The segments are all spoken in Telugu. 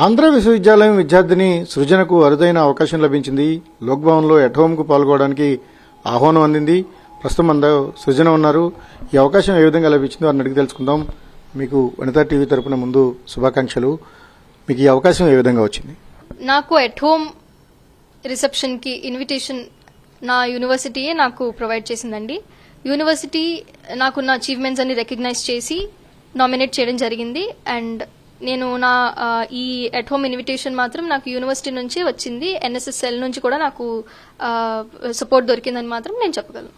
ఆంధ్ర విశ్వవిద్యాలయం విద్యార్థిని సృజనకు అరుదైన అవకాశం లభించింది. లోక్భవన్లో ఎట్ హోమ్కు పాల్గొనడానికి ఆహ్వానం అందింది. ప్రస్తుతం మన సృజన ఉన్నారు. ఈ అవకాశం ఏ విధంగా లభించిందో అని అడిగి తెలుసుకుందాం. మీకు వనితా టీవీ తరపున ముందు శుభాకాంక్షలు. మీకు ఈ అవకాశం ఏ విధంగా వచ్చింది? నాకు ఎట్ హోమ్ రిసెప్షన్కి ఇన్విటేషన్ నా యూనివర్సిటీయే నాకు ప్రొవైడ్ చేసిందండి. యూనివర్సిటీ నాకున్న అచీవ్మెంట్స్ అన్ని రికగ్నైజ్ చేసి నామినేట్ చేయడం జరిగింది. అండ్ నేను నా ఈ ఎట్ హోమ్ ఇన్విటేషన్ మాత్రం నాకు యూనివర్సిటీ నుంచి వచ్చింది. ఎన్ఎస్ఎస్ఎల్ నుంచి కూడా నాకు సపోర్ట్ దొరికిందని మాత్రం నేను చెప్పగలను.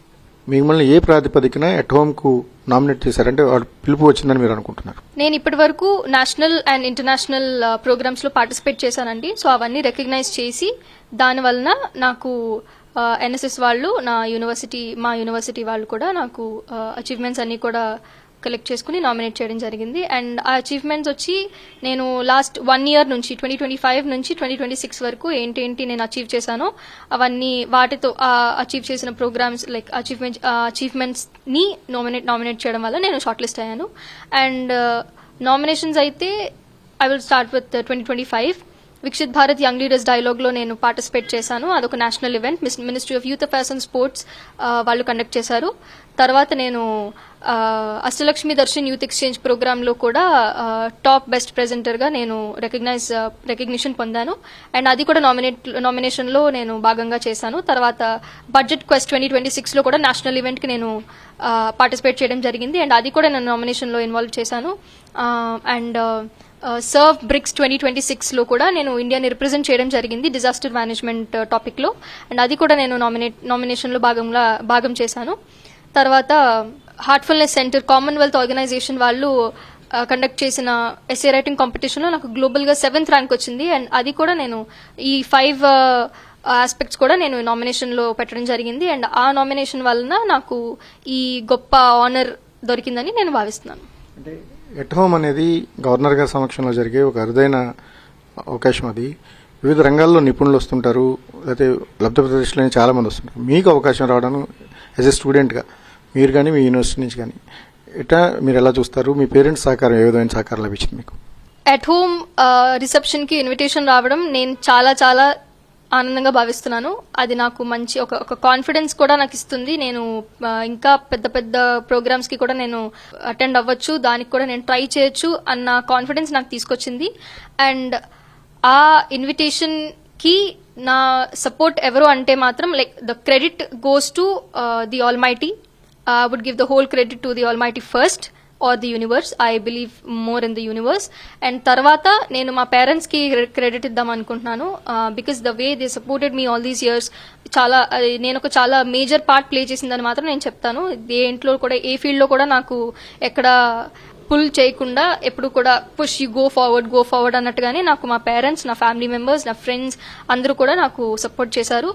మిమ్మల్ని ఏ ప్రాతిపదికన ఎట్ హోమ్కు నామినేట్ చేశారంటే పిలుపు వచ్చిందని మీరు అనుకుంటున్నారు? నేను ఇప్పటి వరకు నేషనల్ అండ్ ఇంటర్నేషనల్ ప్రోగ్రామ్స్ లో పార్టిసిపేట్ చేశానండి. సో అవన్నీ రికగ్నైజ్ చేసి దాని వలన నాకు ఎన్ఎస్ఎస్ వాళ్ళు మా యూనివర్సిటీ వాళ్ళు కూడా నాకు అచీవ్మెంట్స్ అన్ని కూడా కలెక్ట్ చేసుకుని నామినేట్ చేయడం జరిగింది. అండ్ ఆ అచీవ్మెంట్స్ వచ్చి నేను లాస్ట్ 1 ఇయర్ నుంచి 2025 నుంచి 2026 వరకు ఏంటి నేను అచీవ్ చేశానో అవన్నీ వాటితో అచీవ్ చేసిన ప్రోగ్రామ్స్ లైక్ అచీవ్మెంట్స్ ని నామినేట్ చేయడం వల్ల నేను షార్ట్ లిస్ట్ అయ్యాను. అండ్ నామినేషన్స్ అయితే I will start with 2025 Viksit Bharat young leaders dialogue లో నేను పార్టిసిపేట్ చేశాను. అదొక national event ministry of youth affairs and sports వాళ్ళు కండక్ట్ చేశారు. తర్వాత నేను Ashtalakshmi Darshan youth exchange programme లో కూడా టాప్ బెస్ట్ ప్రెజెంటర్ గా నేను రికగ్నిషన్ పొందాను. అండ్ అది కూడా నామినేషన్ లో నేను భాగంగా చేశాను. తర్వాత బడ్జెట్ క్వెస్ట్ 2026 లో కూడా నేషనల్ ఈవెంట్ కి నేను పార్టిసిపేట్ చేయడం జరిగింది. అండ్ అది కూడా నేను నామినేషన్ లో ఇన్వాల్వ్ చేశాను. అండ్ సర్వ్ బ్రిక్స్ 2026 లో కూడా నేను ఇండియాని రిప్రజెంట్ చేయడం జరిగింది డిజాస్టర్ మేనేజ్మెంట్ టాపిక్ లో. అండ్ అది కూడా నేను నామినేషన్ లో భాగం చేశాను. తర్వాత హార్ట్ఫుల్నెస్ సెంటర్ కామన్వెల్త్ ఆర్గనైజేషన్ వాళ్ళు కండక్ట్ చేసిన ఎస్ఏ రైటింగ్ కాంపిటీషన్ లో నాకు గ్లోబల్ గా 7th ర్యాంక్ వచ్చింది. అండ్ అది కూడా నేను ఈ 5 ఆస్పెక్ట్స్ కూడా నేను నామినేషన్ లో పెట్టడం జరిగింది. అండ్ ఆ నామినేషన్ వలన నాకు ఈ గొప్ప ఆనర్ దొరికిందని నేను భావిస్తున్నాను. ఎట్ హోమ్ అనేది గవర్నర్ గారి సమక్షంలో జరిగే ఒక అరుదైన అవకాశం. అది వివిధ రంగాల్లో నిపుణులు వస్తుంటారు, లేకపోతే లబ్ధ ప్రదర్శనలు చాలా మంది వస్తుంటారు. మీకు అవకాశం రావడం యాజ్ ఎ స్టూడెంట్గా మీరు కానీ మీ యూనివర్సిటీ నుంచి కానీ ఎట్లా మీరు ఎలా చూస్తారు? మీ పేరెంట్స్ సహకారం ఏ విధమైన సహకారం లభించింది మీకు? ఎట్ హోమ్ రిసెప్షన్ కి ఇన్విటేషన్ రావడం నేను చాలా చాలా ఆనందంగా భావిస్తున్నాను. అది నాకు మంచి ఒక కాన్ఫిడెన్స్ కూడా నాకు ఇస్తుంది. నేను ఇంకా పెద్ద పెద్ద ప్రోగ్రామ్స్ కి కూడా నేను అటెండ్ అవ్వచ్చు, దానికి కూడా నేను ట్రై చేయొచ్చు అన్న కాన్ఫిడెన్స్ నాకు తీసుకొచ్చింది. అండ్ ఆ ఇన్విటేషన్ కి నా సపోర్ట్ ఎవరు అంటే మాత్రం like the credit goes to the almighty. I would give the whole credit to the Almighty first or the universe. I believe more in the universe. And tarvata nenu ma parents ki credit iddam anukuntunnanu because the way they supported me all these years చాలా నేను ఒక చాలా మేజర్ పార్ట్ ప్లే చేసిందని మాత్రం నేను చెప్తాను. దేంట్లో కూడా ఏ ఫీల్డ్ లో కూడా నాకు ఎక్కడ పుల్ చేయకుండా ఎప్పుడు కూడా పుష్ యూ గో ఫార్వర్డ్ అన్నట్టుగానే నాకు మా పేరెంట్స్, నా ఫ్యామిలీ మెంబర్స్, నా ఫ్రెండ్స్ అందరూ కూడా నాకు సపోర్ట్ చేశారు.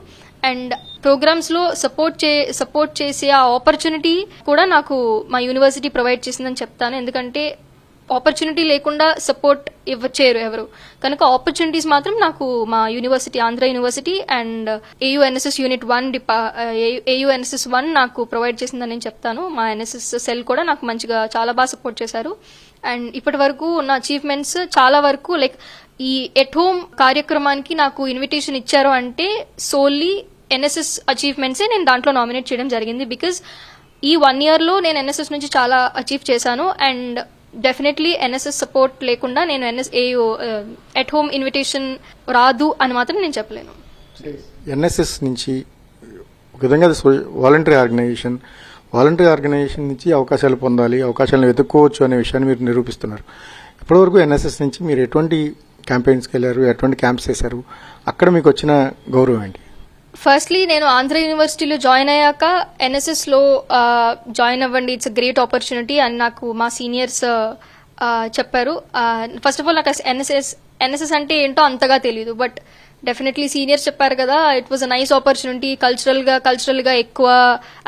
అండ్ ప్రోగ్రామ్స్ లో సపోర్ట్ చేసే ఆ ఆపర్చునిటీ కూడా నాకు మా యూనివర్సిటీ ప్రొవైడ్ చేసిందని చెప్తాను. ఎందుకంటే ఆపర్చునిటీ లేకుండా సపోర్ట్ ఇవ్వచేయరు ఎవరు, కనుక ఆపర్చునిటీస్ మాత్రం నాకు మా university Andhra university and AUNSS unit 1 AUNSS 1 నాకు ప్రొవైడ్ చేసిందని నేను చెప్తాను. మా ఎన్ఎస్ఎస్ సెల్ కూడా నాకు మంచిగా చాలా బాగా సపోర్ట్ చేశారు. అండ్ ఇప్పటి వరకు ఉన్న అచీవ్మెంట్స్ చాలా వరకు లైక్ ఈ ఎట్ హోమ్ కార్యక్రమానికి నాకు ఇన్విటేషన్ ఇచ్చారు అంటే సోల్లీ ఎన్ఎస్ఎస్ అచీవ్మెంట్సే నేను దాంట్లో నామినేట్ చేయడం జరిగింది. బికాజ్ ఈ 1 ఇయర్ లో నేను ఎన్ఎస్ఎస్ నుంచి చాలా అచీవ్ చేశాను. అండ్ డెఫినెట్లీ ఎన్ఎస్ఎస్ సపోర్ట్ లేకుండా నేను ఎట్ హోమ్ ఇన్విటేషన్ రాదు అని మాత్రం నేను చెప్పలేను. ఎన్ఎస్ఎస్ నుంచి ఒక విధంగా వాలంటరీ ఆర్గనైజేషన్ నుంచి అవకాశాలు పొందాలి, అవకాశాలను వెతుక్కోవచ్చు అనే విషయాన్ని మీరు నిరూపిస్తున్నారు. ఇప్పటివరకు ఎన్ఎస్ఎస్ నుంచి మీరు ఎటువంటి క్యాంపెయిన్స్కి వెళ్ళారు, ఎటువంటి క్యాంప్స్ చేశారు, అక్కడ మీకు వచ్చిన గౌరవం ఏంటి? ఫస్ట్లీ నేను ఆంధ్ర యూనివర్సిటీలో జాయిన్ అయ్యాక ఎన్ఎస్ఎస్ లో జాయిన్ అవ్వండి, ఇట్స్ అ గ్రేట్ ఆపర్చునిటీ అని నాకు మా సీనియర్స్ చెప్పారు. ఫస్ట్ ఆఫ్ ఆల్ నాకు ఎన్ఎస్ఎస్ అంటే ఏంటో అంతగా తెలియదు, బట్ డెఫినెట్లీ సీనియర్స్ చెప్పారు కదా, it was a nice opportunity. Cultural గా ఎక్కువ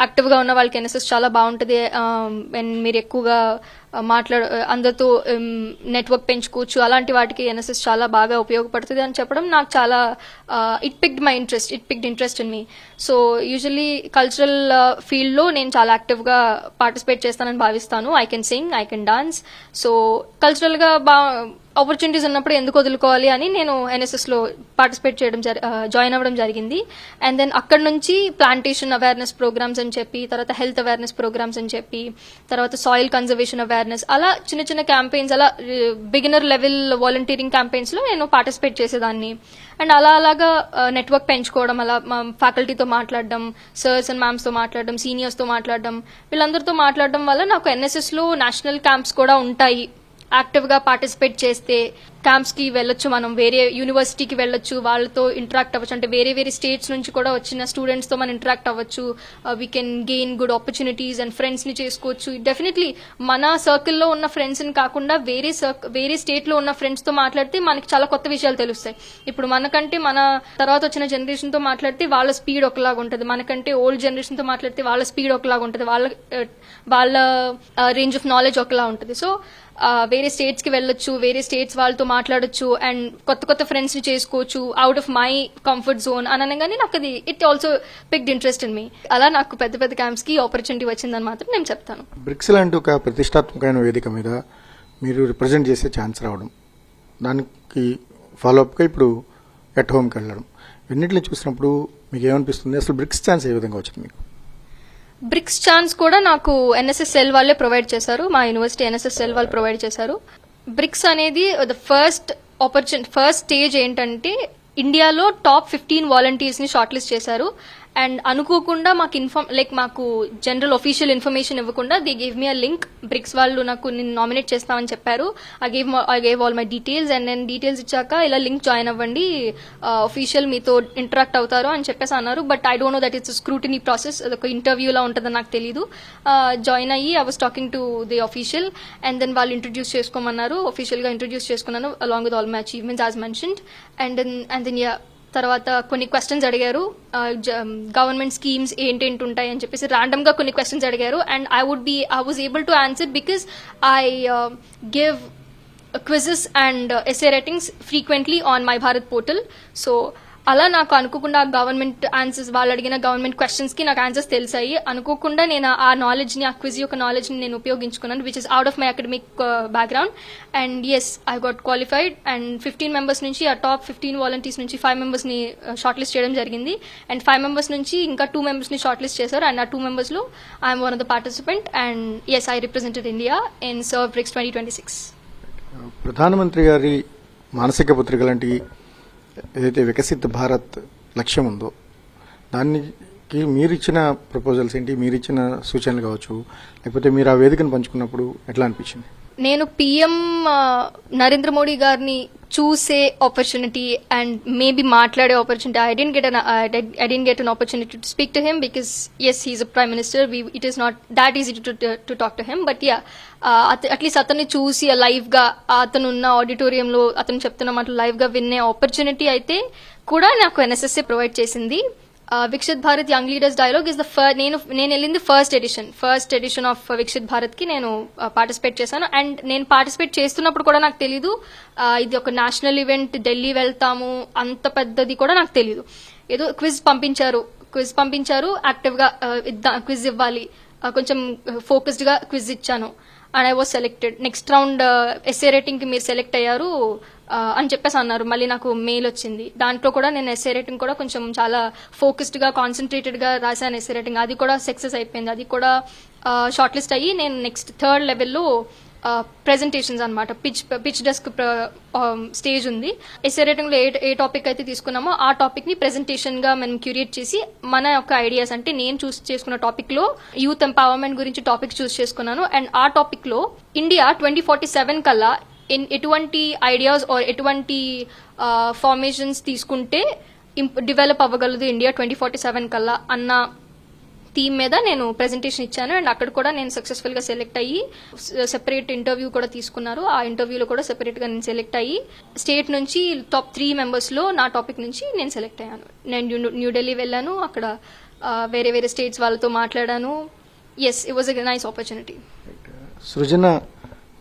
యాక్టివ్ గా ఉన్న వాళ్ళకి ఎన్ఎస్ఎస్ చాలా బాగుంటుంది. మీరు ఎక్కువగా అందరితో నెట్వర్క్ పెంచుకోవచ్చు, అలాంటి వాటికి ఎన్ఎస్ఎస్ చాలా బాగా ఉపయోగపడుతుంది అని చెప్పడం నాకు చాలా it picked interest in me. So usually cultural field లో నేను చాలా యాక్టివ్ గా పార్టిసిపేట్ చేస్తానని భావిస్తాను. I can sing, I can dance. So cultural గా ఆపర్చునిటీస్ ఉన్నప్పుడు ఎందుకు వదులుకోవాలి అని నేను ఎన్ఎస్ఎస్ లో పార్టిసిపేట్ చేయడం జాయిన్ అవ్వడం జరిగింది. అండ్ దెన్ అక్కడ నుంచి ప్లాంటేషన్ అవేర్నెస్ ప్రోగ్రామ్స్ అని చెప్పి, తర్వాత హెల్త్ అవేర్నెస్ ప్రోగ్రామ్స్ అని చెప్పి, తర్వాత సాయిల్ కన్జర్వేషన్ అవేర్నెస్, అలా చిన్న చిన్న క్యాంపెయిన్స్, అలా బిగినర్ లెవెల్ వాలంటీరింగ్ క్యాంపెయిన్స్ లో నేను పార్టిసిపేట్ చేసేదాన్ని. అండ్ అలాగా నెట్వర్క్ పెంచుకోవడం, అలా మా ఫ్యాకల్టీతో మాట్లాడడం, సర్స్ అండ్ మ్యామ్స్ తో మాట్లాడడం, సీనియర్స్ తో మాట్లాడడం, వీళ్ళందరితో మాట్లాడడం వల్ల నాకు ఎన్ఎస్ఎస్ లో నేషనల్ క్యాంప్స్ కూడా ఉంటాయి. యాక్టివ్ గా పార్టిసిపేట్ చేస్తే క్యాంప్స్ కి వెళ్ళొచ్చు, మనం వేరే యూనివర్సిటీకి వెళ్ళొచ్చు, వాళ్ళతో ఇంటరాక్ట్ అవ్వచ్చు. అంటే వేరే వేరే స్టేట్స్ నుంచి కూడా వచ్చిన స్టూడెంట్స్ తో మనం ఇంటరాక్ట్ అవ్వచ్చు. We can gain good opportunities and friends ని చేసుకోవచ్చు. డెఫినెట్లీ మన సర్కిల్లో ఉన్న ఫ్రెండ్స్ ని కాకుండా వేరే స్టేట్ లో ఉన్న ఫ్రెండ్స్ తో మాట్లాడితే మనకి చాలా కొత్త విషయాలు తెలుస్తాయి. ఇప్పుడు మనకంటే మన తర్వాత వచ్చిన జనరేషన్ తో మాట్లాడితే వాళ్ళ స్పీడ్ ఒకలాగా ఉంటుంది, మనకంటే ఓల్డ్ జనరేషన్ తో మాట్లాడితే వాళ్ళ స్పీడ్ ఒకలాగా ఉంటుంది, వాళ్ళ రేంజ్ ఆఫ్ నాలెడ్జ్ ఒకలా ఉంటుంది. సో వేరే స్టేట్స్ కి వెళ్ళొచ్చు, వేరే స్టేట్స్ వాళ్ళతో మాట్లాడొచ్చు, అండ్ కొత్త కొత్త ఫ్రెండ్స్ ని చేసుకోవచ్చు out of my comfort zone అని అనగానే నాకు అది it also picked interest in me. అలా నాకు పెద్ద పెద్ద క్యాంప్స్ కి ఆపర్చునిటీ వచ్చిందని మాత్రం నేను చెప్తాను. బ్రిక్స్ లాంటి ఒక ప్రతిష్టాత్మకమైన వేదిక మీద మీరు రిప్రజెంట్ చేసే ఛాన్స్ రావడం, దానికి ఫాలోఅప్గా ఇప్పుడు ఎట్ హోమ్కి వెళ్ళడం, ఇన్నింటిని చూసినప్పుడు మీకు ఏమనిపిస్తుంది? అసలు బ్రిక్స్ ఛాన్స్ ఏ విధంగా వచ్చింది మీకు? బ్రిక్స్ ఛాన్స్ కూడా నాకు ఎన్ఎస్ఎస్ సెల్ వాళ్ళే ప్రొవైడ్ చేశారు, మా యూనివర్సిటీ ఎన్ఎస్ఎస్ సెల్ వాళ్ళు ప్రొవైడ్ చేశారు. బ్రిక్స్ అనేది ద ఫస్ట్ స్టేజ్ ఏంటంటే ఇండియాలో టాప్ 15 వాలంటీర్స్ ని షార్ట్ లిస్ట్ చేశారు. అండ్ అనుకోకుండా మాకు జనరల్ ఒఫీషియల్ ఇన్ఫర్మేషన్ ఇవ్వకుండా they gave me a link. BRICS వాళ్ళు నాకు నేను నామినేట్ చేస్తామని చెప్పారు. I gave all my details, and నేను డీటెయిల్స్ ఇచ్చాక ఇలా లింక్ జాయిన్ అవ్వండి, ఒఫీషియల్ మీతో ఇంటరాక్ట్ అవుతారు అని చెప్పేసి అన్నారు. But I don't know that it's scrutiny process, అదొక ఇంటర్వ్యూలా ఉంటుందని నాకు తెలీదు. జాయిన్ అయ్యి I was talking to the official, and then వాళ్ళు ఇంట్రడ్యూస్ చేసుకోమన్నారు. ఒఫీషియల్ గా ఇంట్రడ్యూస్ చేసుకున్నాను along with all my achievements as mentioned. And then తర్వాత కొన్ని క్వశ్చన్స్ అడిగారు, గవర్నమెంట్ స్కీమ్స్ ఏంటేంటి ఉంటాయి అని చెప్పేసి ర్యాండమ్ గా కొన్ని క్వశ్చన్స్ అడిగారు. And I was able to answer because I give quizzes and SA writings frequently on my Bharat portal. So అలా నాకు అనుకోకుండా గవర్నమెంట్ ఆన్సర్స్, వాళ్ళు అడిగిన గవర్నమెంట్ క్వశ్చన్స్ కి నాకు ఆన్సర్స్ తెలిసాయి. అనుకోకుండా నేను ఆ నాలెడ్జ్ ని, ఆ క్విజ్ యొక్క నాలెడ్జ్ ని నేను ఉపయోగించుకున్నాను, which is out of my academic background. And yes, I got qualified. And 15 members నుంచి, ఆ టాప్ 15 వాలంటీర్స్ నుంచి 5 మెంబర్స్ ని షార్ట్ లిస్ట్ చేయడం జరిగింది. అండ్ 5 మెంబర్స్ నుంచి ఇంకా 2 మెంబర్స్ ని షార్ట్ లిస్ట్ చేశారు. అండ్ ఆ 2 మెంబర్స్ లో I'm one of the participant. And yes, I represented India in serve BRICS 2026. ప్రధానమంత్రి గారి మానసిక పుత్రిక లాంటి ఏదైతే వికసిత్ భారత్ లక్ష్యం ఉందో, దానికి మీరిచ్చిన ప్రపోజల్స్ ఏంటి, మీరిచ్చిన సూచనలు కావచ్చు, లేకపోతే మీరు ఆ వేదికను పంచుకున్నప్పుడు ఎట్లా అనిపించింది? నేను పిఎం నరేంద్ర మోడీ గారిని చూసే ఆపర్చునిటీ అండ్ మేబీ మాట్లాడే opportunity, I didn't get an opportunity to speak to him because yes, he's a prime minister. It is not that easy to talk to him, but yeah, at least అతన్ని చూసి లైవ్ గా అతను ఉన్న ఆడిటోరియంలో అతను చెప్తున్న మాటలు లైవ్ గా వినే ఆపర్చునిటీ అయితే కూడా నాకు ఎన్ఎస్ఎస్ ప్రొవైడ్ చేసింది. Viksit Bharat young leaders dialogue is the నేను వెళ్ళింది first edition of Viksit Bharat కి నేను పార్టిసిపేట్ చేశాను. అండ్ నేను పార్టిసిపేట్ చేస్తున్నప్పుడు కూడా నాకు తెలీదు ఇది ఒక నేషనల్ ఈవెంట్, ఢిల్లీ వెళ్తాము అంత పెద్దది కూడా నాకు తెలీదు. ఏదో క్విజ్ పంపించారు, యాక్టివ్ గా క్విజ్ ఇవ్వాలి, కొంచెం ఫోకస్డ్ గా క్విజ్ ఇచ్చాను. And I was selected. Next round SA rating కి మీరు సెలెక్ట్ అయ్యారు అని చెప్పేసి అన్నారు. మళ్ళీ నాకు మెయిల్ వచ్చింది. దాంట్లో కూడా నేను ఎస్ఏ రేటింగ్ కూడా కొంచెం చాలా ఫోకస్డ్ గా, కాన్సన్ట్రేటెడ్ గా రాశాను ఎస్ఏ రేటింగ్. అది కూడా సక్సెస్ అయిపోయింది. అది కూడా షార్ట్ లిస్ట్ అయ్యి నేను నెక్స్ట్ 3rd లెవెల్లో ప్రెజెంటేషన్స్ అనమాట, పిచ్ డెస్క్ స్టేజ్ ఉంది. ఎస్ఏ రేటింగ్ లో ఏ టాపిక్ అయితే తీసుకున్నామో ఆ టాపిక్ ని ప్రెజెంటేషన్ గా మనం క్యూరియేట్ చేసి మన యొక్క ఐడియాస్, అంటే నేను చూస్ చేసుకున్న టాపిక్ లో యూత్ ఎంపవర్మెంట్ గురించి టాపిక్ చూస్ చేసుకున్నాను. అండ్ ఆ టాపిక్ లో ఇండియా 2047 కల్లా ఎటువంటి ఐడియాస్ ఆర్ ఎటువంటి ఫార్మేషన్స్ తీసుకుంటే డెవలప్ అవ్వగలదు ఇండియా 2047 కల్లా అన్న థీమ్ మీద నేను ప్రెజెంటేషన్ ఇచ్చాను. అండ్ అక్కడ కూడా నేను సక్సెస్ఫుల్ గా సెలెక్ట్ అయ్యి సెపరేట్ ఇంటర్వ్యూ కూడా తీసుకున్నారు. ఆ ఇంటర్వ్యూలో కూడా సెపరేట్ గా నేను సెలెక్ట్ అయ్యి స్టేట్ నుంచి టాప్ 3 మెంబర్స్ లో నా టాపిక్ నుంచి నేను సెలెక్ట్ అయ్యాను. నేను న్యూఢిల్లీ వెళ్ళాను, అక్కడ వేరే వేరే స్టేట్స్ వాళ్ళతో మాట్లాడాను. Yes, it was a nice opportunity. Srujana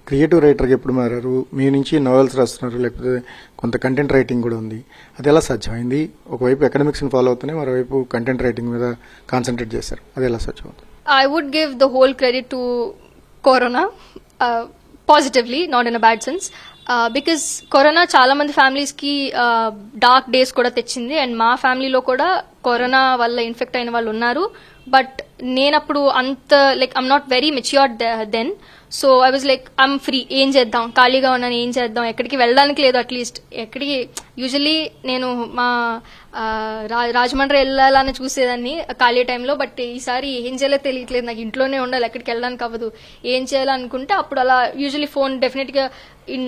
creative రైటర్గా ఎప్పుడు మారారు? మీ నుంచి నోవెల్స్ రాస్తున్నారు, లేకపోతే కొంత కంటెంట్ రైటింగ్ కూడా ఉంది. అది ఎలా సాధ్యమైంది? ఒకవైపు ఎకనామిక్స్ని ఫాలో అవుతూనే మరోవైపు కంటెంట్ రైటింగ్ మీద కాన్సన్ట్రేట్ చేశారు. అది ఎలా సాధ్యమవుతుంది? I would give the whole credit to Corona, positively, not in a bad sense. Because corona చాలా మంది ఫ్యామిలీస్ కి డార్క్ డేస్ కూడా తెచ్చింది, అండ్ మా ఫ్యామిలీలో కూడా కరోనా వల్ల ఇన్ఫెక్ట్ అయిన వాళ్ళు ఉన్నారు. బట్ నేనప్పుడు అంత like I'm not very matured then. So I was like I'm free, ఏం చేద్దాం, ఖాళీగా ఉన్నాను, ఏం చేద్దాం, ఎక్కడికి వెళ్ళడానికి లేదు. అట్లీస్ట్ ఎక్కడికి యూజువల్లీ నేను మా రాజమండ్రి వెళ్ళాలని చూసేదాన్ని ఖాళీ టైంలో. బట్ ఈసారి ఏం చేయాలో తెలియట్లేదు, నాకు ఇంట్లోనే ఉండాలి, ఎక్కడికి వెళ్ళడానికి అవ్వదు, ఏం చేయాలనుకుంటే అప్పుడు అలా యూజువల్లీ ఫోన్ డెఫినెట్గా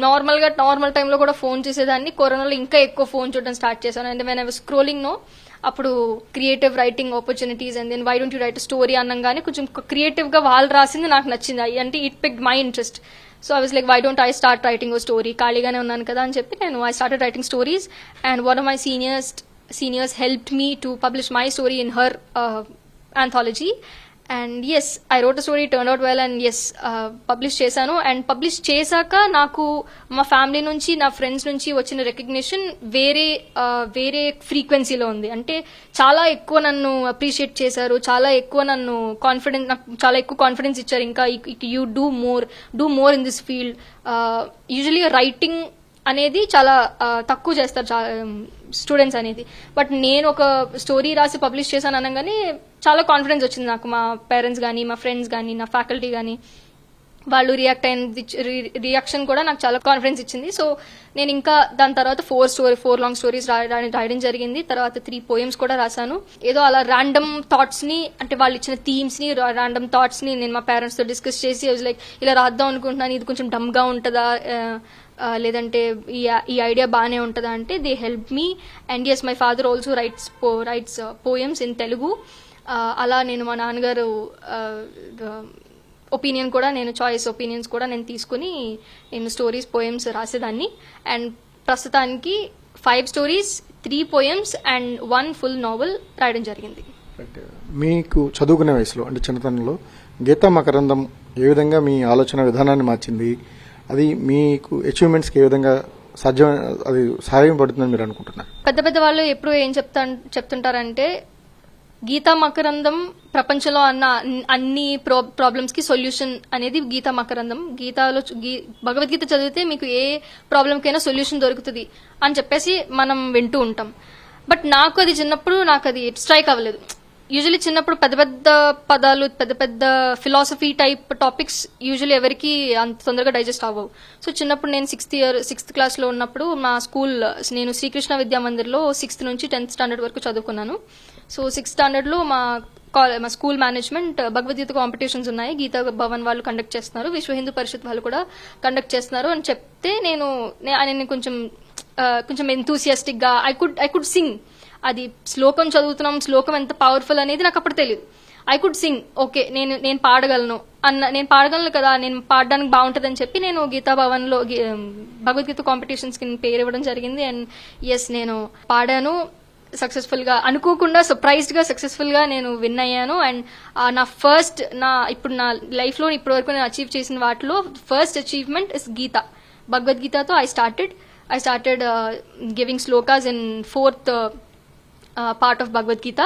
నార్మల్ టైంలో కూడా ఫోన్ చూసేదాన్ని. కరోనాలో ఇంకా ఎక్కువ ఫోన్ చూడడం స్టార్ట్ చేశాను. And when I was scrolling అప్పుడు creative writing opportunities and then why don't you write story అన్నగానే కొంచెం క్రియేటివ్ గా వాళ్ళు రాసింది నాకు నచ్చింది, అంటే it pick my interest. So I was like why don't I start writing ఓ స్టోరీ, ఖాళీగానే ఉన్నాను కదా అని చెప్పి నేను I started writing stories. And one of my seniors helped me to publish my story in her anthology. And yes, I wrote a story, turn out well, and yes publish చేశాను. అండ్ పబ్లిష్ చేశాక నాకు మా ఫ్యామిలీ నుంచి, నా ఫ్రెండ్స్ నుంచి వచ్చిన రికగ్నిషన్ వేరే ఫ్రీక్వెన్సీలో ఉంది. అంటే చాలా ఎక్కువ నన్ను అప్రిషియేట్ చేశారు, చాలా ఎక్కువ నన్ను నాకు చాలా ఎక్కువ కాన్ఫిడెన్స్ ఇచ్చారు. ఇంకా you do more in this field. Usually writing అనేది చాలా తక్కువ చేస్తారు స్టూడెంట్స్ అనేది. బట్ నేను ఒక స్టోరీ రాసి పబ్లిష్ చేశాను అనగానే చాలా కాన్ఫిడెన్స్ వచ్చింది నాకు. మా పేరెంట్స్ కానీ, మా ఫ్రెండ్స్ కానీ, నా ఫ్యాకల్టీ కానీ వాళ్ళు రియాక్షన్ కూడా నాకు చాలా కాన్ఫిడెన్స్ ఇచ్చింది. సో నేను ఇంకా దాని తర్వాత 4 లాంగ్ స్టోరీస్ రాయడం జరిగింది. తర్వాత 3 పోయమ్స్ కూడా రాశాను. ఏదో అలా ర్యాండమ్ థాట్స్ ని, అంటే వాళ్ళు ఇచ్చిన థీమ్స్ ని, ర్యాండమ్ థాట్స్ ని నేను మా పేరెంట్స్ తో డిస్కస్ చేసి లైక్ ఇలా రాద్దాం అనుకుంటున్నాను, ఇది కొంచెం డమ్ గా ఉంటుందా, లేదంటే ఈ ఐడియా బాగానే ఉంటుందా అంటే they help me. And yes, my father also writes poems in Telugu. అలా నేను మా నాన్నగారు ఒపీనియన్ కూడా, నేను చాయిస్ ఒపీనియన్స్ కూడా నేను తీసుకుని నేను స్టోరీస్, పోయమ్స్ రాసేదాన్ని. అండ్ ప్రస్తుతానికి 5 stories, 3 poems and 1 full novel రాయడం జరిగింది. మీకు చదువుకునే వయసులో, అంటే చిన్నతనంలో గీతా మకరందం ఏ విధంగా మీ ఆలోచన విధానాన్ని మార్చింది? అది మీకు అచీవ్మెంట్స్కి ఏ విధంగా అది సహాయం పడుతుందని మీరు అనుకుంటున్నారు? పెద్ద వాళ్ళు ఎప్పుడు ఏం చెప్తుంటారంటే గీతా మకరందం ప్రపంచంలో అన్ని ప్రాబ్లమ్స్ కి సొల్యూషన్ అనేది గీతా మకరందం. భగవద్గీత చదివితే మీకు ఏ ప్రాబ్లంకైనా సొల్యూషన్ దొరుకుతుంది అని చెప్పేసి మనం వింటూ ఉంటాం. బట్ నాకు అది చిన్నప్పుడు స్ట్రైక్ అవ్వలేదు. యూజువలీ చిన్నప్పుడు పెద్ద పెద్ద పదాలు, పెద్ద పెద్ద ఫిలాసఫీ టైప్ టాపిక్స్ యూజువల్లీ ఎవరికి అంత తొందరగా డైజెస్ట్ అవ్వవు. సో చిన్నప్పుడు నేను 6th క్లాస్లో ఉన్నప్పుడు మా స్కూల్, నేను శ్రీకృష్ణ విద్యా మందిర్లో 6th నుంచి 10th స్టాండర్డ్ వరకు చదువుకున్నాను. సో 6th స్టాండర్డ్లో మా స్కూల్ మేనేజ్మెంట్ భగవద్గీత కాంపిటీషన్స్ ఉన్నాయి, గీతా భవన్ వాళ్ళు కండక్ట్ చేస్తున్నారు, విశ్వ హిందూ పరిషత్ వాళ్ళు కూడా కండక్ట్ చేస్తున్నారు అని చెప్తే నేను కొంచెం ఎంతూసియాస్టిక్ గా ఐ కుడ్ సింగ్. అది శ్లోకం చదువుతున్నాం, శ్లోకం ఎంత పవర్ఫుల్ అనేది నాకు అప్పుడు తెలియదు. ఐ కుడ్ సింగ్, ఓకే నేను పాడగలను నేను పాడగలను కదా, నేను పాడడానికి బాగుంటుందని చెప్పి నేను గీతా భవన్ లో భగవద్గీత కాంపిటీషన్స్ కి పేరు ఇవ్వడం జరిగింది. అండ్ ఎస్, నేను పాడాను సక్సెస్ఫుల్ గా, అనుకోకుండా సర్ప్రైజ్డ్ గా సక్సెస్ఫుల్ గా నేను విన్ అయ్యాను. అండ్ ఇప్పుడు నా లైఫ్ లో ఇప్పటి వరకు నేను అచీవ్ చేసిన వాటిలో ఫస్ట్ అచీవ్మెంట్ ఇస్ గీత. భగవద్గీతతో ఐ స్టార్టెడ్ గివింగ్ శ్లోకాస్ in 4th part of Bhagavad Gita.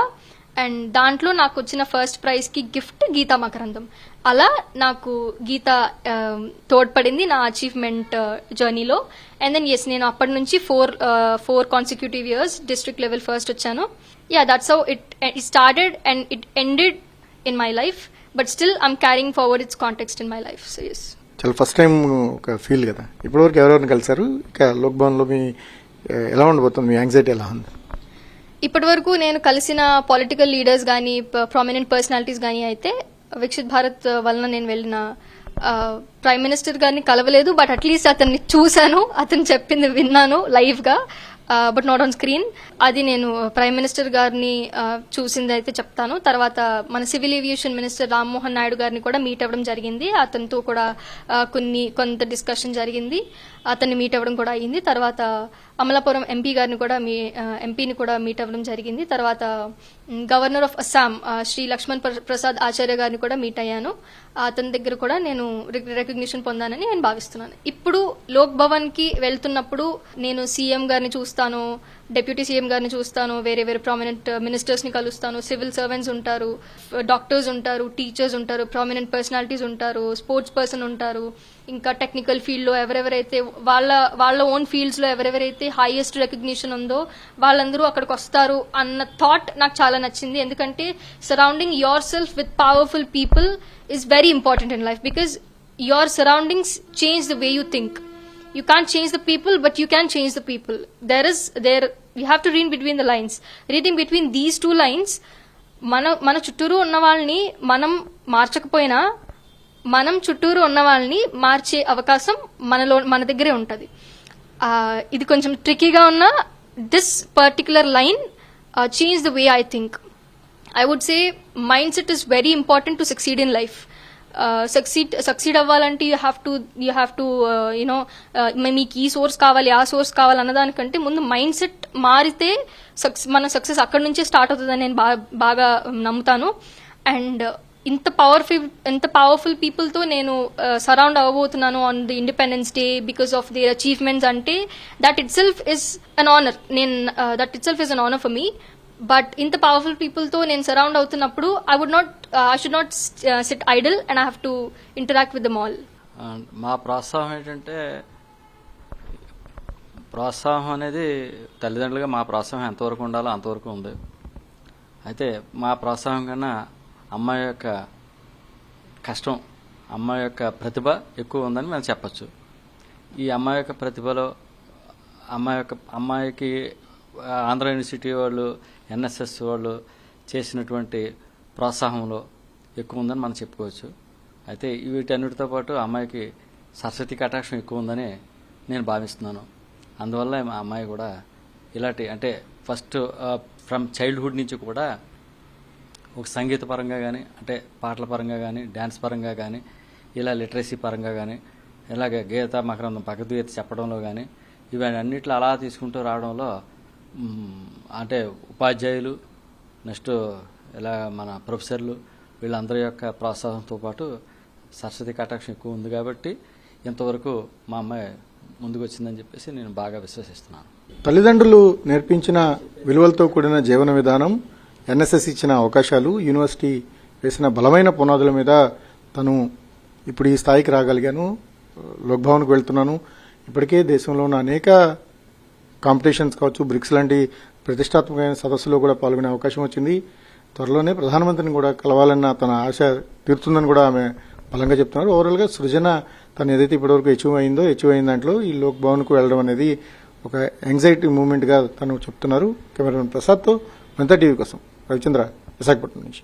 And దాంట్లో నాకు వచ్చిన ఫస్ట్ ప్రైజ్ కి గిఫ్ట్ గీతా మకరందం. అలా నాకు గీత తోడ్పడింది నా అచీవ్మెంట్ జర్నీలో. అండ్ దెన్ ఎస్, నేను అప్పటి నుంచి 4 consecutive years district level first వచ్చాను. Ya, that's how it started and it ended in my life. But still I'm carrying forward its context in my life. So yes, చాలా ఫస్ట్ టైం ఒక ఫీల్ కదా. ఇప్పటివరకు ఎవరెవరిని కలిసారు? ఇక లోక్ భవన్లో మీ ఎలా ఉండబోతుంది, మీ యాంగ్జైటీ ఎలా ఉంది? ఇప్పటి వరకు నేను కలిసిన పొలిటికల్ లీడర్స్ కానీ, ప్రామినెంట్ పర్సనాలిటీస్ కానీ అయితే వికసిత్ భారత్ వలన నేను వెళ్ళిన ప్రైమ్ మినిస్టర్ గారిని కలవలేదు. బట్ అట్లీస్ట్ అతన్ని చూశాను, అతను చెప్పింది విన్నాను లైవ్ గా, బట్ నాట్ ఆన్ స్క్రీన్. అది నేను ప్రైమ్ మినిస్టర్ గారిని చూసింది అయితే చెప్తాను. తర్వాత మన civil aviation minister Rammohan Naidu గారిని కూడా మీట్ అవ్వడం జరిగింది. అతనితో కూడా కొంత డిస్కషన్ జరిగింది, అతన్ని మీట్ అవ్వడం కూడా అయ్యింది. తర్వాత అమలాపురం ఎంపీని కూడా మీట్ అవ్వడం జరిగింది. తర్వాత గవర్నర్ ఆఫ్ అస్సాం శ్రీ లక్ష్మణ్ ప్రసాద్ ఆచార్య గారిని కూడా మీట్ అయ్యాను. అతని దగ్గర కూడా నేను రికగ్నిషన్ పొందానని నేను భావిస్తున్నాను. ఇప్పుడు లోక్ భవన్ కి వెళ్తున్నప్పుడు నేను సీఎం గారిని చూస్తాను, డిప్యూటీ సీఎం గారిని చూస్తాను, వేరే ప్రామినెంట్ మినిస్టర్స్ ని కలుస్తాను, సివిల్ సర్వెంట్స్ ఉంటారు, డాక్టర్స్ ఉంటారు, టీచర్స్ ఉంటారు, ప్రామినెంట్ పర్సనాలిటీస్ ఉంటారు, స్పోర్ట్స్ పర్సన్ ఉంటారు, ఇంకా టెక్నికల్ ఫీల్డ్లో ఎవరెవరైతే వాళ్ళ ఓన్ ఫీల్డ్స్లో ఎవరెవరైతే హైయెస్ట్ రికగ్నిషన్ ఉందో వాళ్ళందరూ అక్కడికి వస్తారు అన్న థాట్ నాకు చాలా నచ్చింది. ఎందుకంటే surrounding your self with powerful people is very important in life, because your surroundings change the way you think. You can't change the people, but you can change the people. You have to read between the lines. Reading between these two lines, మన చుట్టూరు ఉన్న వాళ్ళని మనం మార్చకపోయినా మనం చుట్టూరు ఉన్న వాళ్ళని మార్చే అవకాశం మన దగ్గరే ఉంటుంది. ఇది కొంచెం ట్రికీగా ఉన్న this particular line change the way I think. I would say mindset is very important to succeed in life. Succeed అవ్వాలంటే యూ హ్యావ్ టు మీకు ఈ సోర్స్ కావాలి ఆ సోర్స్ కావాలి అన్నదానికంటే ముందు మైండ్ సెట్ మారితే మన సక్సెస్ అక్కడి నుంచే స్టార్ట్ అవుతుందని నేను బాగా నమ్ముతాను. అండ్ ఇంత పవర్ఫుల్ పీపుల్తో నేను సరౌండ్ అవ్వబోతున్నాను on the independence day because of their achievements అంటే that itself is an honour. That itself is an honour for me. But ఇంత పవర్ఫుల్ పీపుల్తో నేను సరౌండ్ అవుతున్నప్పుడు I should not sit idle and I have to interact with them all. మా ప్రోత్సాహం ఏంటంటే, ప్రోత్సాహం అనేది తల్లిదండ్రులుగా మా ప్రోత్సాహం ఎంతవరకు ఉండాలో అంతవరకు ఉంది. అయితే మా ప్రోత్సాహం కన్నా అమ్మాయి యొక్క కష్టం, అమ్మాయి యొక్క ప్రతిభ ఎక్కువ ఉందని మేము చెప్పచ్చు. ఈ అమ్మాయి యొక్క ప్రతిభలో అమ్మాయికి ఆంధ్ర యూనివర్సిటీ వాళ్ళు, ఎన్ఎస్ఎస్ వాళ్ళు చేసినటువంటి ప్రోత్సాహంలో ఎక్కువ ఉందని మనం చెప్పుకోవచ్చు. అయితే వీటన్నిటితో పాటు అమ్మాయికి సరస్వతి కటాక్షం ఎక్కువ ఉందని నేను భావిస్తున్నాను. అందువల్ల మా అమ్మాయి కూడా ఇలాంటి అంటే ఫస్ట్ ఫ్రమ్ చైల్డ్హుడ్ నుంచి కూడా ఒక సంగీత పరంగా కానీ, అంటే పాటల పరంగా కానీ, డ్యాన్స్ పరంగా కానీ, ఇలా లిటరసీ పరంగా కానీ, ఇలాగే గీత మకరందం భగవద్గీత చెప్పడంలో కానీ, ఇవన్నీ అన్నిట్లో అలా తీసుకుంటూ రావడంలో అంటే ఉపాధ్యాయులు, నెక్స్ట్ ఇలా మన ప్రొఫెసర్లు వీళ్ళందరి యొక్క ప్రోత్సాహంతో పాటు సరస్వతి కటాక్షం ఎక్కువ ఉంది కాబట్టి ఇంతవరకు మా అమ్మాయి ముందుకు వచ్చిందని చెప్పేసి నేను బాగా విశ్వసిస్తున్నాను. తల్లిదండ్రులు నేర్పించిన విలువలతో కూడిన జీవన విధానం, ఎన్ఎస్ఎస్ ఇచ్చిన అవకాశాలు, యూనివర్సిటీ వేసిన బలమైన పునాదుల మీద తను ఇప్పుడు ఈ స్థాయికి రాగలిగాను. లోక్భవన్కు వెళ్తున్నాను. ఇప్పటికే దేశంలో ఉన్న అనేక కాంపిటీషన్స్ కావచ్చు, బ్రిక్స్ లాంటి ప్రతిష్టాత్మకమైన సదస్సులో కూడా పాల్గొనే అవకాశం వచ్చింది. త్వరలోనే ప్రధానమంత్రిని కూడా కలవాలన్న తన ఆశ తీరుతుందని కూడా ఆమె బలంగా చెప్తున్నారు. ఓవరాల్గా సృజన తను ఏదైతే ఇప్పటివరకు అచీవ్ అయిన దాంట్లో ఈ లోక్ భవన్కు వెళ్ళడం అనేది ఒక యాంగ్జైటీ మూమెంట్గా తను చెప్తున్నారు. కెమెరామెన్ ప్రసాద్తో మెంతా టీవీ కోసం రవిచంద్ర, విశాఖపట్నం నుంచి.